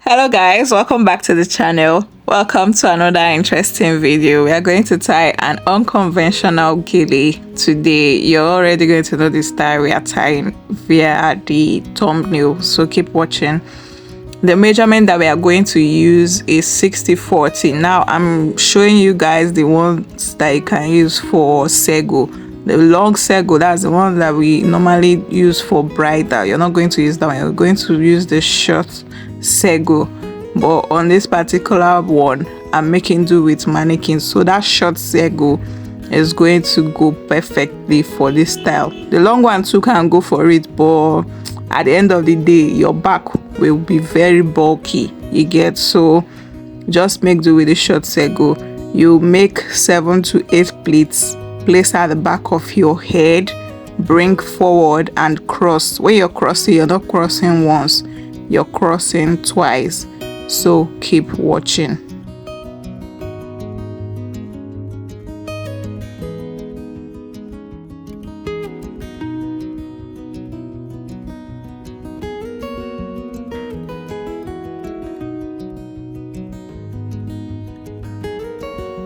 Hello guys, welcome back to the channel. Welcome to another interesting video. We are going to tie an unconventional gele today. You're already going to know the style we are tying via the thumbnail, so keep watching. The measurement that we are going to use is 60-40. Now I'm showing you guys the ones that you can use for Sego. The long Sego, that's the one that we normally use for bridal. You're not going to use that one, you're going to use the short Sego. But on this particular one, I'm making do with mannequin, so that short Sego is going to go perfectly for this style. The long one too can go for it, but at the end of the day your back will be very bulky, you get, so just make do with the short Sego. You make 7 to 8 pleats, place at the back of your head, bring forward and cross. When you're crossing, you're not crossing once, you're crossing twice, so keep watching.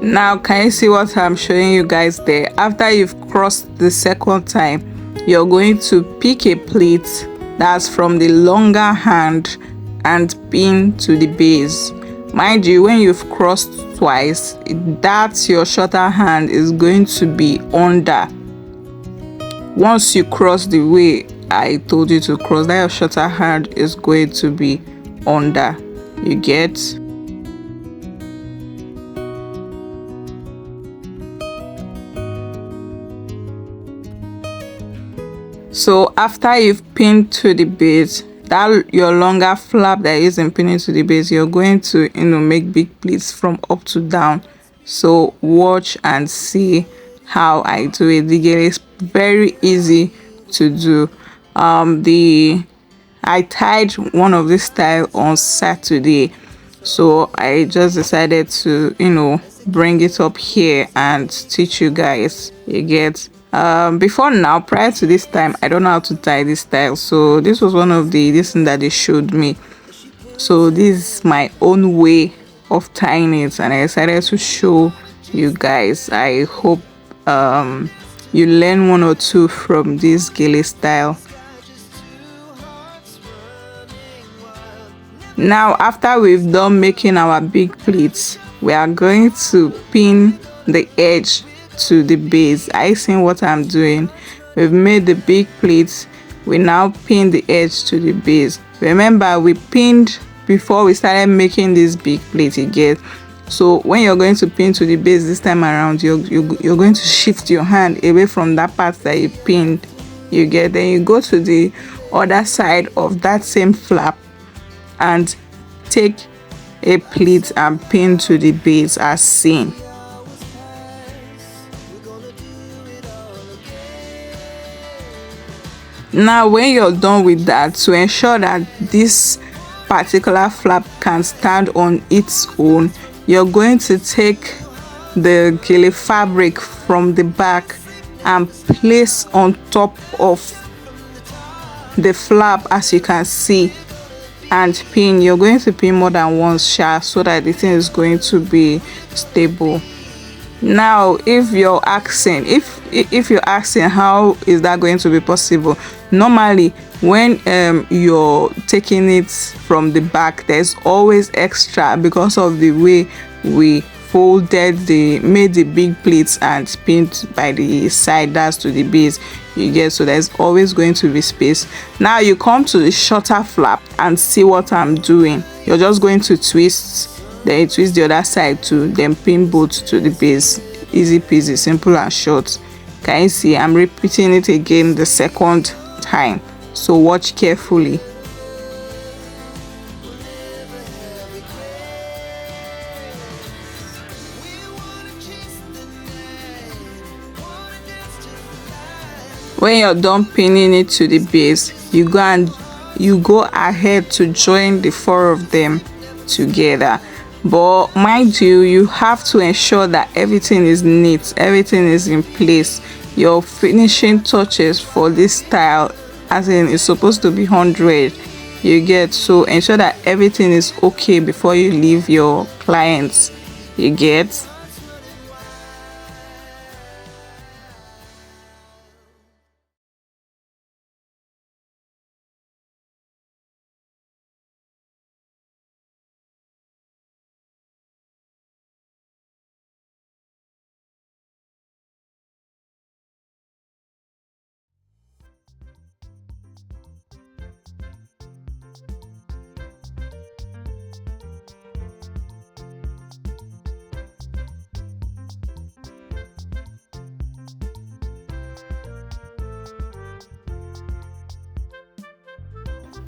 Now can you see what I'm showing you guys there? After you've crossed the second time, you're going to pick a pleat that's from the longer hand and pin to the base. Mind you, when you've crossed twice, that's your shorter hand is going to be under. Once you cross the way I told you to cross, that your shorter hand is going to be under, you get. So after you've pinned to the base, that your longer flap that isn't pinning to the base, you're going to make big pleats from up to down. So watch and see how I do it. The gele is very easy to do. I tied one of this style on Saturday, so I just decided to bring it up here and teach you guys, you get. Before now, prior to this time, I don't know how to tie this style, so this was one of this thing that they showed me. So this is my own way of tying it, and I decided to show you guys. I hope you learn one or two from this gele style. Now after we've done making our big pleats, we are going to pin the edge to the base. I see what I'm doing. We've made the big pleats, we now pin the edge to the base. Remember, we pinned before we started making this big plate, you get. So when you're going to pin to the base this time around, you're going to shift your hand away from that part that you pinned, you get. Then you go to the other side of that same flap and take a pleat and pin to the base as seen. Now when you're done with that, to ensure that this particular flap can stand on its own, you're going to take the gele fabric from the back and place on top of the flap, as you can see, and pin. You're going to pin more than once, so that the thing is going to be stable. Now if you're asking how is that going to be possible, normally when you're taking it from the back, there's always extra because of the way we made the big pleats and pinned by the side, that's to the base, you get. So there's always going to be space. Now you come to the shorter flap and see what I'm doing. You're just going to twist, then you twist the other side too, then pin both to the base. Easy peasy, simple and short. Can you see I'm repeating it again the second time, so watch carefully. When you're done pinning it to the base, you go ahead to join the 4 of them together. But mind you, you have to ensure that everything is neat, everything is in place. Your finishing touches for this style as in it's supposed to be 100, you get. So ensure that everything is okay before you leave your clients, you get.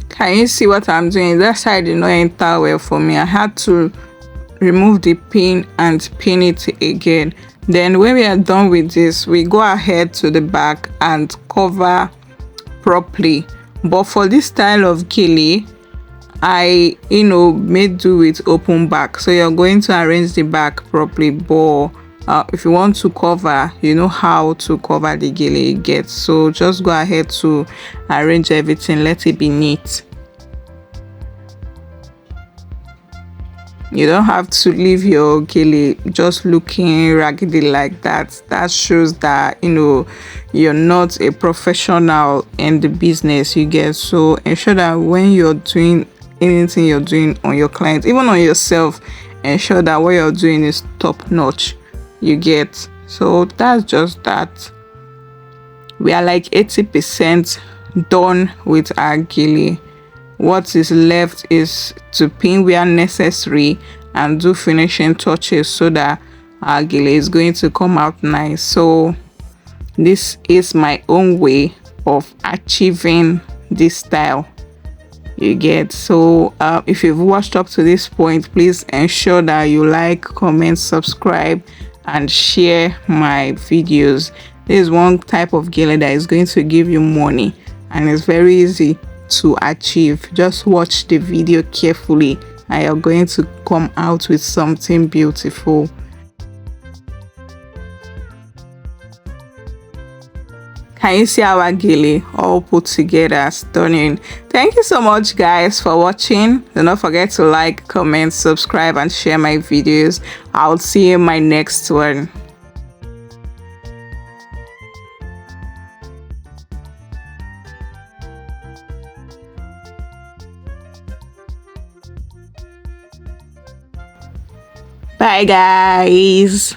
Can you see what I'm doing? That side did not enter well for me. I had to remove the pin and pin it again. Then when we are done with this, we go ahead to the back and cover properly. But for this style of gele, I made do with open back, so you're going to arrange the back properly. But if you want to cover, you know how to cover the gele get, so just go ahead to arrange everything, let it be neat. You don't have to leave your gele just looking raggedy like that. That shows that you're not a professional in the business, you get. So ensure that when you're doing anything you're doing on your clients, even on yourself, ensure that what you're doing is top notch, you get. So that's just that. We are like 80% done with our gele. What is left is to pin where necessary and do finishing touches so that our gele is going to come out nice. So this is my own way of achieving this style, you get. So if you've watched up to this point, please ensure that you like, comment, subscribe and share my videos. This is one type of gele that is going to give you money and it's very easy to achieve. Just watch the video carefully and you're going to come out with something beautiful. Can you see our gele all put together? Stunning. Thank you so much guys for watching. Do not forget to like, comment, subscribe and share my videos. I'll see you in my next one. Bye guys.